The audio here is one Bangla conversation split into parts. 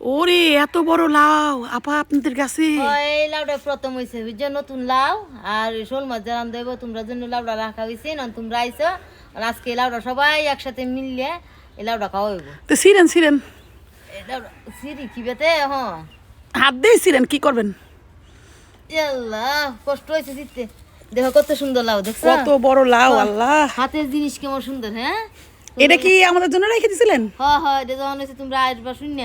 ওরে এত বড় লাউ আপা আপনাদের কাছে? এই লাউটা প্রথম হয়েছে বুঝছো, নতুন লাউ। আর শোল মাছ জানান দেবো তোমরা জন্য লাউটা রাখা হয়েছে না, তোমরা আইছো। আর আজকে এই লাউটা সবাই একসাথে মিললে এই লাউটা খাওয়া হইব। তো ছিলেন ছিলেন এই লাউটা সিঁড়ি খিবেতে হাত দিয়ে ছিলেন কি করবেন? আল্লাহ কষ্ট হয়েছে জিততে। দেখো কত সুন্দর লাউ, দেখছো কত বড় লাউ আল্লাহ। হাতের জিনিস কেমন সুন্দর। হ্যাঁ এটা কি আমাদের জন্য রেখে দিছিলেন? হ্যাঁ এটা যখন হয়েছে তোমরা আসবা শুন,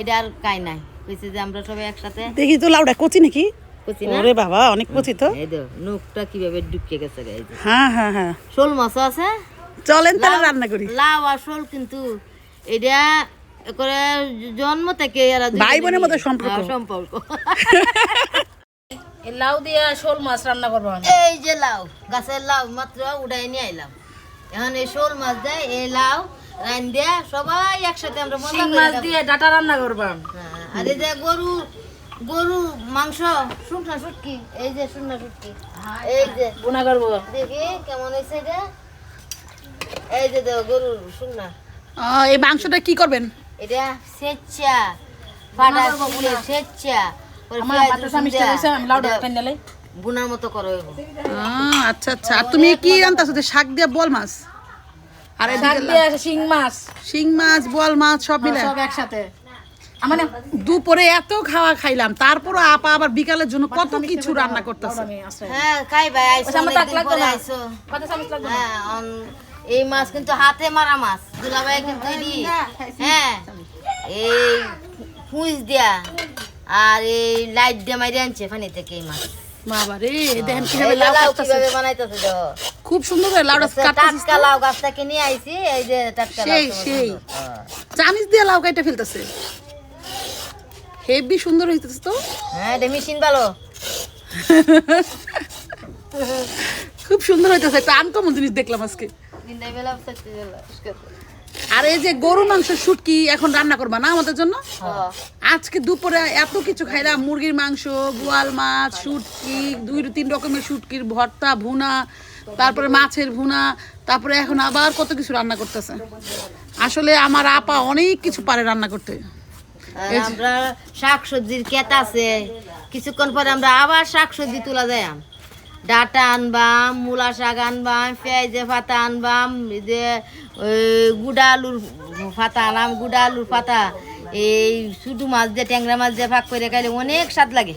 এটা আর কাই নাই হয়েছে যে আমরা সবাই একসাথে। দেখি তো লাউটা কচি নাকি? কচি না? ওরে বাবা অনেক কচি তো। এই দেখো নখটা কিভাবে ঢুকে গেছে। এই যে হ্যাঁ হ্যাঁ হ্যাঁ, শোল মাছও আছে। চলেন তাহলে রান্না করি। লাউ আর শোল কিন্তু এটা করে জন্ম থেকে এরা ভাই বোনের মতো সম্পর্ক। সম্পর্ক। এই লাউ দিয়া শোল মাছ রান্না করবো আমি। এই যে লাউ, গাছের লাউ মাত্র উঠাই নিয়ে আইলাম। এখন এই শোল মাছ দেয়, এই লাউ রান দিয়া সবাই একসাথে আমরা মজা শিং করে মাছ খাবো। দিয়ে ডাটা রান্না করবাম। হ্যাঁ, আর এই যে গরু মাংস শুকনা শুটকি, এই যে শুকনা শুটকি, এই যে বোনা করবো। দেখি কেমন হয়েছে এটা। এই যে দেখো গরুর শুকনা, এই মাংসটা কি করবেন? এটা সেচ্চা ফাটা কুলে সেচ্চা পরে আমার পেঁয়াজ পাতা রসুন চামিচটা দিয়া রয়েছে, আমি লাউটা এটা টাইনালে বুনার মতো করো হইব। আচ্ছা আচ্ছা। আর তুমি কি রান্তাছো? শাক দিয়ে বল মাছ আর শাক এদিকে দিয়ে শিং মাছ শিং মাছ বল মাছ সব মিলে সব একসাথে। আমার দুপুরে এত খাওয়া খাইলাম, তারপরও আপা আবার বিকালের জন্য কত কিছু রান্না করতেছে। আমি আসলে হ্যাঁ খাই ভাই আইছো, আমার অনেকদিন লাগবে পরে না। আইছো। পাতা চামিচ লাগবে না। হ্যাঁ এই মাছ কিন্তু হাতে মারা মাছ, দুলাভাই কিন্তু হ্যাঁ এই পুঁজ দিয়া আর এই লাইট দিয়ে মাইরে আনছে পানি থেকে এই মাছ। বাবা রে দেখেন কিভাবে এই লাউ লাউ কাটতাছে। কিভাবে বানাইতেছে দেখো। খুব সুন্দর করে লাউটা কাটতাছিস। টাটকা লাউ গাছ থেকে নিয়ে আইছি, এই যে টাটকা লাউ সেই কেমন সেই সুন্দর। হ্যাঁ। চামিচ দিয়ে লাউ কাইটা ফেলতেছে, হেভি সুন্দর হইতেছে তো। হ্যাঁ এটা মেশিন ভালো। খুব সুন্দর হইতেছে, একটা আনকমন জিনিস দেখলাম আজকে। দিনটাই বেলা চারটে বেলা। আর এই যে গরু মাংস শুটকি এখন রান্না করবা না আমাদের জন্য? হ্যাঁ। আজকে দুপুরে এত কিছু খাইলাম, মুরগির মাংস, বোয়াল মাছ, শুটকি, 2-3 রকমের শুটকির ভর্তা ভুনা, তারপরে মাছের ভুনা, তারপরে এখন আবার কত কিছু রান্না করতেছে। আসলে আমার আপা অনেক কিছু পারে রান্না করতে। আর আমরা শাক সবজির ক্ষেত আছে, কিছুক্ষণ পরে আমরা আবার শাক সবজি তোলা যায়। ডাটা আনবাম, মূলা শাক আনবাম, পেঁয়াজে পাতা আনবাম, এই যে গুড়া আলুর পাতা আনাম, গুড়া আলুর পাতা, এই শুধু মাছ দিয়ে ট্যাংরা মাছ দিয়ে ভাগ করে খাইলে অনেক স্বাদ লাগে।